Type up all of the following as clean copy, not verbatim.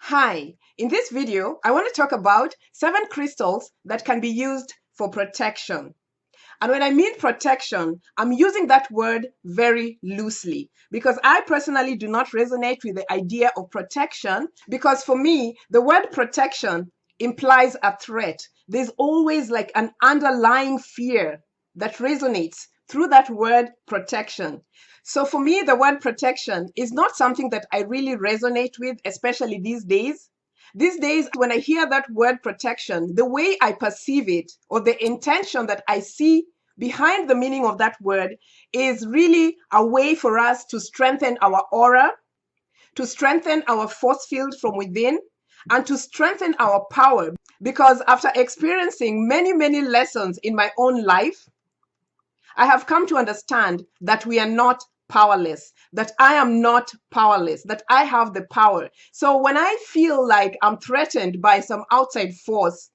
Hi, in this video, I want to talk about 7 crystals that can be used for protection. And when I mean protection, I'm using that word very loosely because I personally do not resonate with the idea of protection because for me, the word protection implies a threat. There's always like an underlying fear that resonates through that word protection. So for me, the word protection is not something that I really resonate with, especially these days. These days, when I hear that word protection, the way I perceive it or the intention that I see behind the meaning of that word is really a way for us to strengthen our aura, to strengthen our force field from within, and to strengthen our power. Because after experiencing many, many lessons in my own life, I have come to understand that we are not powerless, that I am not powerless, that I have the power. So when I feel like I'm threatened by some outside force,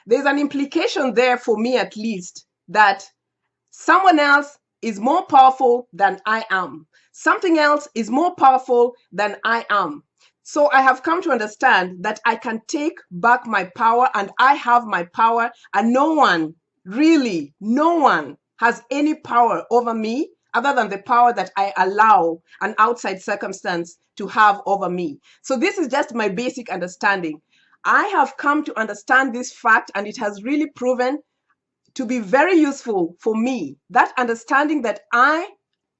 there's an implication there for me at least that someone else is more powerful than I am. Something else is more powerful than I am. So I have come to understand that I can take back my power and I have my power, and no one, really, no one has any power over me other than the power that I allow an outside circumstance to have over me. So this is just my basic understanding. I have come to understand this fact, and it has really proven to be very useful for me. That understanding that I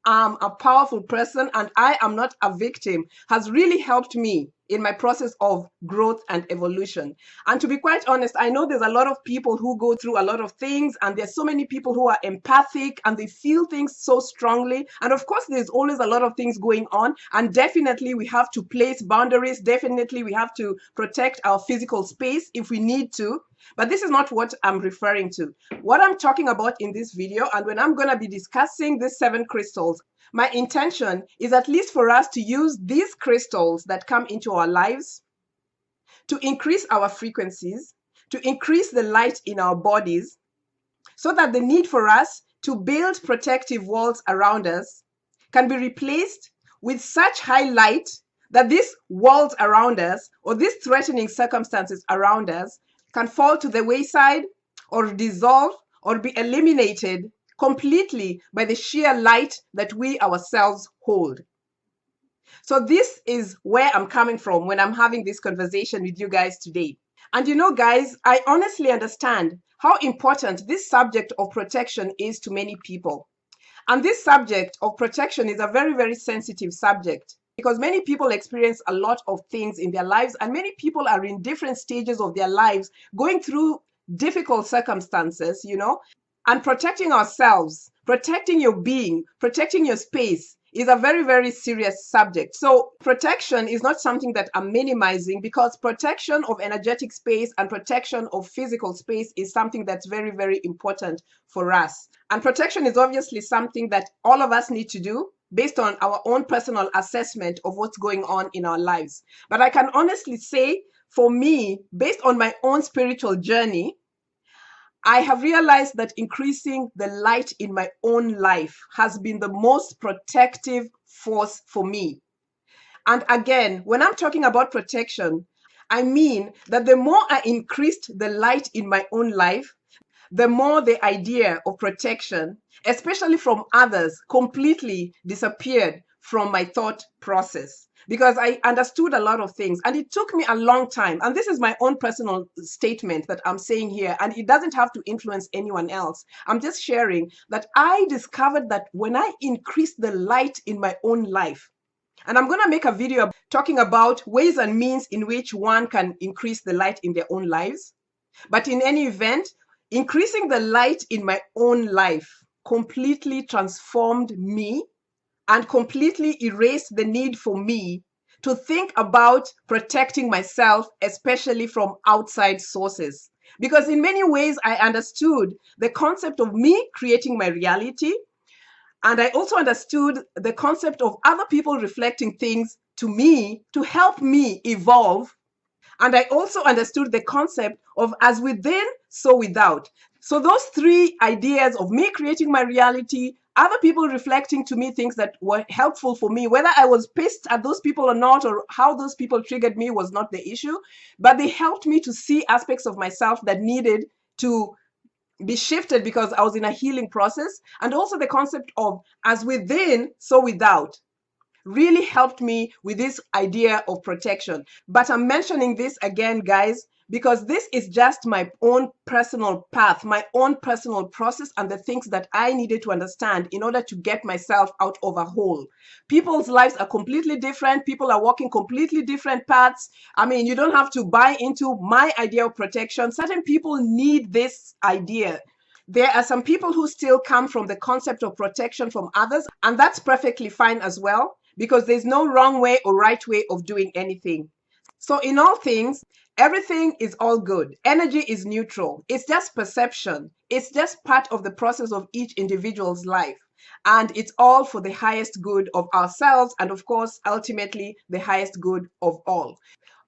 am a powerful person and I am not a victim has really helped me in my process of growth and evolution. And to be quite honest, I know there's a lot of people who go through a lot of things, and there's so many people who are empathic and they feel things so strongly. And of course, there's always a lot of things going on. And definitely we have to place boundaries. Definitely we have to protect our physical space if we need to. But this is not what I'm referring to. What I'm talking about in this video, and when I'm going to be discussing these 7 crystals, my intention is at least for us to use these crystals that come into our lives to increase our frequencies, to increase the light in our bodies, so that the need for us to build protective walls around us can be replaced with such high light that these walls around us or these threatening circumstances around us can fall to the wayside or dissolve or be eliminated completely by the sheer light that we ourselves hold. So this is where I'm coming from when I'm having this conversation with you guys today. And you know, guys, I honestly understand how important this subject of protection is to many people. And this subject of protection is a very, very sensitive subject because many people experience a lot of things in their lives, and many people are in different stages of their lives going through difficult circumstances, and protecting ourselves, protecting your being, protecting your space is a very, very serious subject. So protection is not something that I'm minimizing, because protection of energetic space and protection of physical space is something that's very, very important for us. And protection is obviously something that all of us need to do based on our own personal assessment of what's going on in our lives. But I can honestly say, for me, based on my own spiritual journey, I have realized that increasing the light in my own life has been the most protective force for me. And again, when I'm talking about protection, I mean that the more I increased the light in my own life, the more the idea of protection, especially from others, completely disappeared from my thought process. Because I understood a lot of things, and it took me a long time. And this is my own personal statement that I'm saying here, and it doesn't have to influence anyone else. I'm just sharing that I discovered that when I increased the light in my own life, and I'm going to make a video talking about ways and means in which one can increase the light in their own lives. But in any event, increasing the light in my own life completely transformed me and completely erased the need for me to think about protecting myself, especially from outside sources. Because in many ways, I understood the concept of me creating my reality. And I also understood the concept of other people reflecting things to me to help me evolve. And I also understood the concept of as within, so without. So those 3 ideas of me creating my reality, other people reflecting to me things that were helpful for me. Whether I was pissed at those people or not, or how those people triggered me, was not the issue, but they helped me to see aspects of myself that needed to be shifted because I was in a healing process. And also the concept of as within, so without really helped me with this idea of protection. But I'm mentioning this again, guys, because this is just my own personal path, my own personal process, and the things that I needed to understand in order to get myself out of a hole. People's lives are completely different. People are walking completely different paths. I mean, you don't have to buy into my idea of protection. Certain people need this idea. There are some people who still come from the concept of protection from others, and that's perfectly fine as well, because there's no wrong way or right way of doing anything. So in all things, everything is all good. Energy is neutral. It's just perception. It's just part of the process of each individual's life. And it's all for the highest good of ourselves and, of course, ultimately, the highest good of all.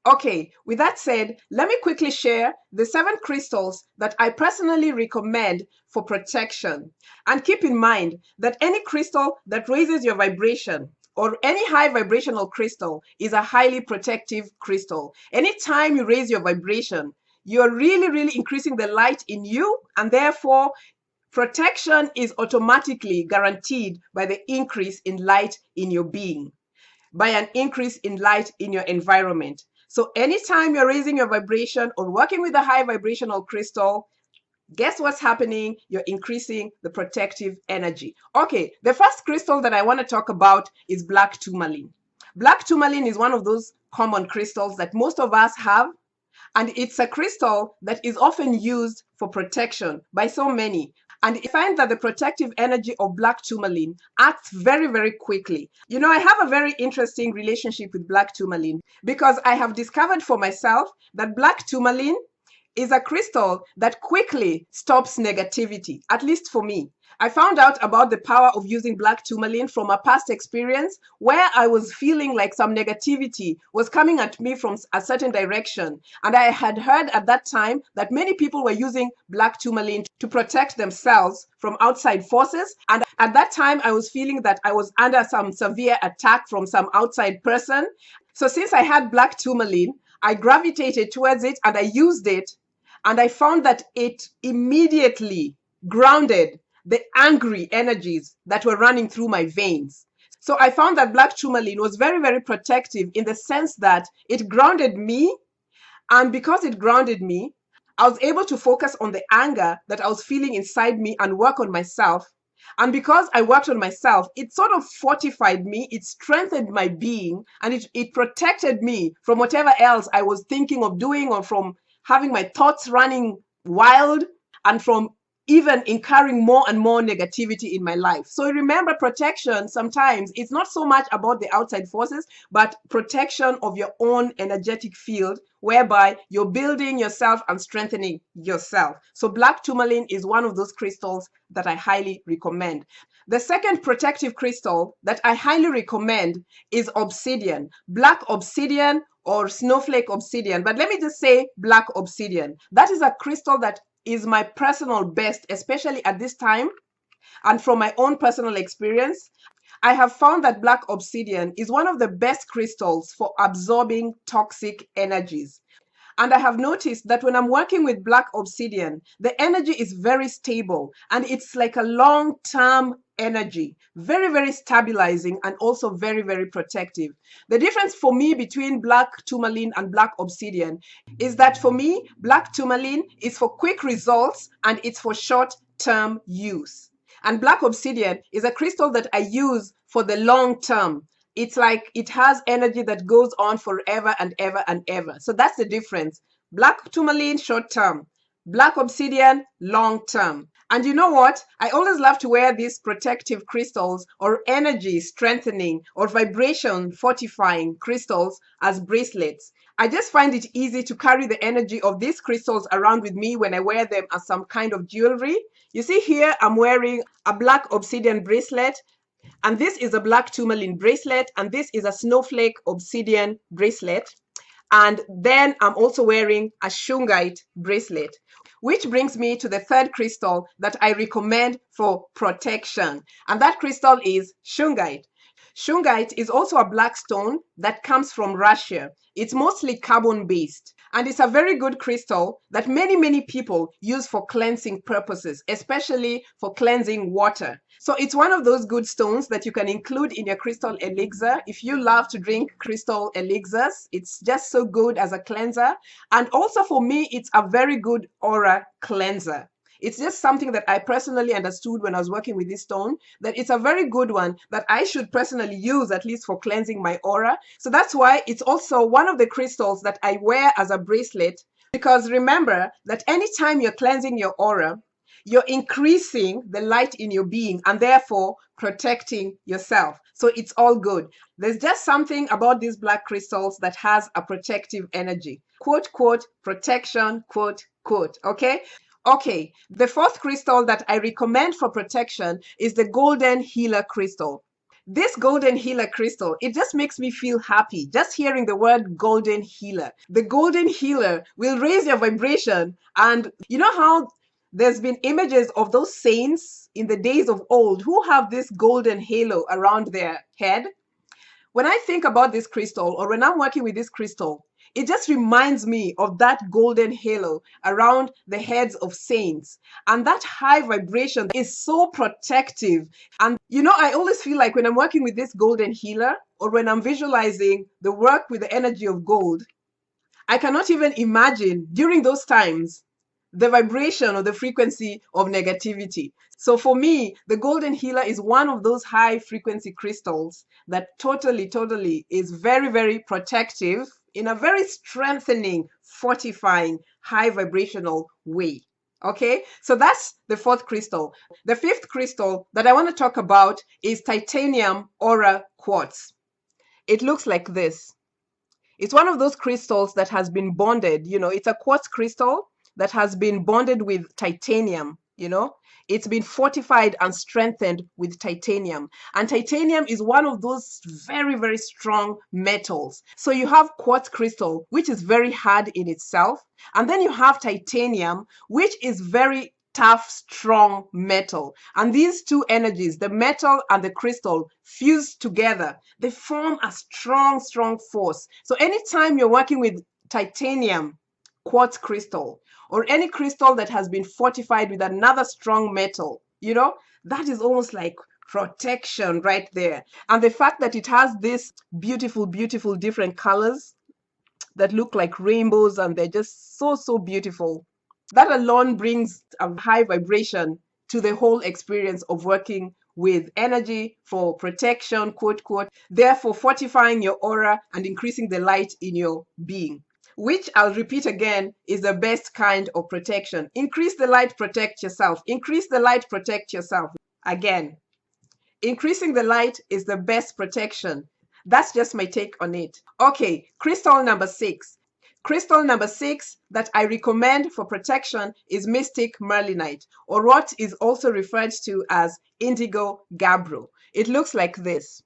Okay, with that said, let me quickly share the 7 crystals that I personally recommend for protection. And keep in mind that any crystal that raises your vibration, or any high vibrational crystal, is a highly protective crystal. Anytime you raise your vibration, you're really increasing the light in you, and therefore protection is automatically guaranteed by the increase in light in your being, by an increase in light in your environment. So anytime you're raising your vibration or working with a high vibrational crystal, guess what's happening? You're increasing the protective energy. Okay, the first crystal that I want to talk about is black tourmaline. Black tourmaline is one of those common crystals that most of us have, and it's a crystal that is often used for protection by so many. And I find that the protective energy of black tourmaline acts very quickly. You know, I have a very interesting relationship with black tourmaline because I have discovered for myself that black tourmaline is a crystal that quickly stops negativity, at least for me. I found out about the power of using black tourmaline from a past experience where I was feeling like some negativity was coming at me from a certain direction. And I had heard at that time that many people were using black tourmaline to protect themselves from outside forces. And at that time, I was feeling that I was under some severe attack from some outside person. So since I had black tourmaline, I gravitated towards it and I used it. And I found that it immediately grounded the angry energies that were running through my veins. So I found that black tourmaline was very protective in the sense that it grounded me. And because it grounded me, I was able to focus on the anger that I was feeling inside me and work on myself. And because I worked on myself, it sort of fortified me, it strengthened my being, and it protected me from whatever else I was thinking of doing, or from having my thoughts running wild, and from even incurring more and more negativity in my life. So remember, protection sometimes it's not so much about the outside forces, but protection of your own energetic field, whereby you're building yourself and strengthening yourself. So black tourmaline is one of those crystals that I highly recommend. The second protective crystal that I highly recommend is obsidian, black obsidian or snowflake obsidian. But let me just say black obsidian. That is a crystal that is my personal best, especially at this time. And from my own personal experience, I have found that black obsidian is one of the best crystals for absorbing toxic energies. And I have noticed that when I'm working with black obsidian, the energy is very stable and it's like a long-term energy, very stabilizing and also very protective. The difference for me between black tourmaline and black obsidian is that for me, black tourmaline is for quick results and it's for short-term use. And black obsidian is a crystal that I use for the long term. It's like it has energy that goes on forever and ever. So that's the difference. Black tourmaline, short term. Black obsidian, long term. And you know what? I always love to wear these protective crystals or energy strengthening or vibration fortifying crystals as bracelets. I just find it easy to carry the energy of these crystals around with me when I wear them as some kind of jewelry. You see here, I'm wearing a black obsidian bracelet. And this is a black tourmaline bracelet, and this is a snowflake obsidian bracelet. And then I'm also wearing a Shungite bracelet. Which brings me to the third crystal that I recommend for protection. And that crystal is Shungite. Shungite is also a black stone that comes from Russia. It's mostly carbon-based. And it's a very good crystal that many people use for cleansing purposes, especially for cleansing water. So it's one of those good stones that you can include in your crystal elixir. If you love to drink crystal elixirs, it's just so good as a cleanser. And also for me, it's a very good aura cleanser. It's just something that I personally understood when I was working with this stone, that it's a very good one that I should personally use, at least for cleansing my aura. So that's why it's also one of the crystals that I wear as a bracelet, because remember that anytime you're cleansing your aura, you're increasing the light in your being and therefore protecting yourself. So it's all good. There's just something about these black crystals that has a protective energy. Quote, quote, protection, quote, quote. Okay? Okay, the fourth crystal that I recommend for protection is the golden healer crystal. This golden healer crystal, it just makes me feel happy just hearing the word golden healer. The golden healer will raise your vibration. And you know how there's been images of those saints in the days of old who have this golden halo around their head? When I think about this crystal, or when I'm working with this crystal, it just reminds me of that golden halo around the heads of saints. And that high vibration is so protective. And you know, I always feel like when I'm working with this golden healer, or when I'm visualizing the work with the energy of gold, I cannot even imagine during those times the vibration or the frequency of negativity. So for me, the golden healer is one of those high frequency crystals that totally is very protective in a very strengthening, fortifying, high vibrational way. Okay, so that's the fourth crystal. The fifth crystal that I want to talk about is titanium aura quartz. It looks like this. It's one of those crystals that has been bonded, you know, it's a quartz crystal that has been bonded with titanium, you know. It's been fortified and strengthened with titanium. And titanium is one of those very strong metals. So you have quartz crystal, which is very hard in itself. And then you have titanium, which is very tough, strong metal. And these two energies, the metal and the crystal, fuse together. They form a strong force. So anytime you're working with titanium quartz crystal, or any crystal that has been fortified with another strong metal, you know, that is almost like protection right there. And the fact that it has these beautiful different colors that look like rainbows, and they're just so beautiful, that alone brings a high vibration to the whole experience of working with energy for protection, quote, quote, therefore fortifying your aura and increasing the light in your being. Which, I'll repeat again, is the best kind of protection. Increase the light, protect yourself. Increase the light, protect yourself. Again, increasing the light is the best protection. That's just my take on it. Okay, crystal number 6. Crystal number 6 that I recommend for protection is mystic merlinite, or what is also referred to as indigo gabbro. It looks like this.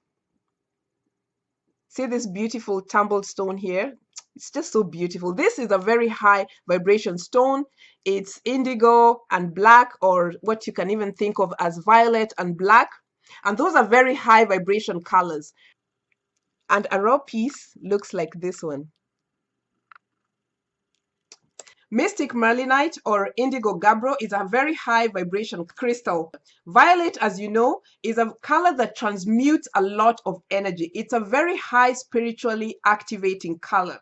See this beautiful tumbled stone here? It's just so beautiful. This is a very high vibration stone. It's indigo and black, or what you can even think of as violet and black. And those are very high vibration colors. And a raw piece looks like this one. Mystic merlinite, or indigo gabbro, is a very high vibration crystal. Violet, as you know, is a color that transmutes a lot of energy. It's a very high spiritually activating color.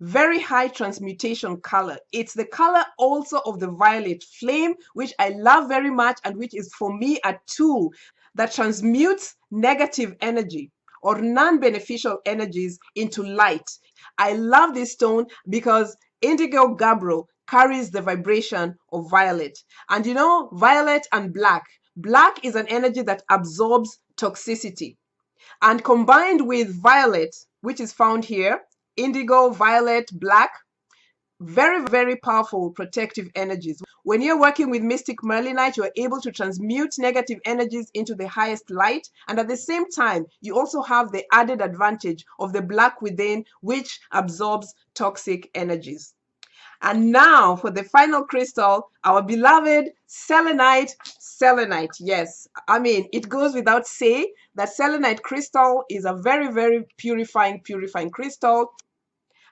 Very high transmutation color. It's the color also of the violet flame, which I love very much, and which is for me a tool that transmutes negative energy or non-beneficial energies into light. I love this stone because indigo gabbro carries the vibration of violet. And you know, violet and black. Black is an energy that absorbs toxicity. And combined with violet, which is found here, indigo, violet, black, very powerful protective energies. When you're working with mystic merlinite, you're able to transmute negative energies into the highest light, and at the same time you also have the added advantage of the black within, which absorbs toxic energies. And now for the final crystal, our beloved selenite. Selenite, yes. I mean, it goes without say that selenite crystal is a very, very purifying crystal.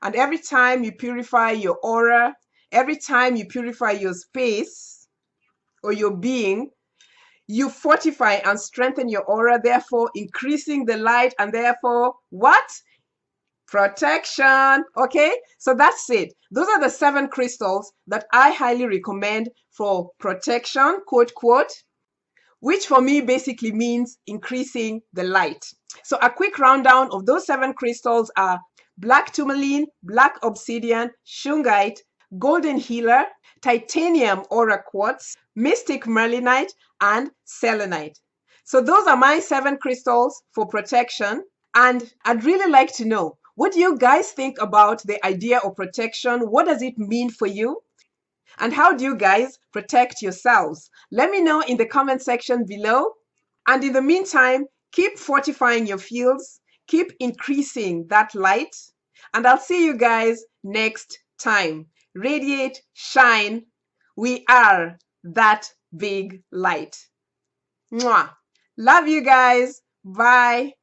And every time you purify your aura, every time you purify your space or your being, you fortify and strengthen your aura, therefore increasing the light and therefore what? Protection. Okay, so that's it. Those are the 7 crystals that I highly recommend for protection, quote, quote, which for me basically means increasing the light. So a quick rundown of those 7 crystals are black tourmaline, black obsidian, shungite, golden healer, titanium aura quartz, mystic merlinite, and selenite. So those are my 7 crystals for protection. And I'd really like to know, what do you guys think about the idea of protection? What does it mean for you? And how do you guys protect yourselves? Let me know in the comment section below. And in the meantime, keep fortifying your fields, keep increasing that light, and I'll see you guys next time. Radiate, shine. We are that big light. Mwah. Love you guys. Bye.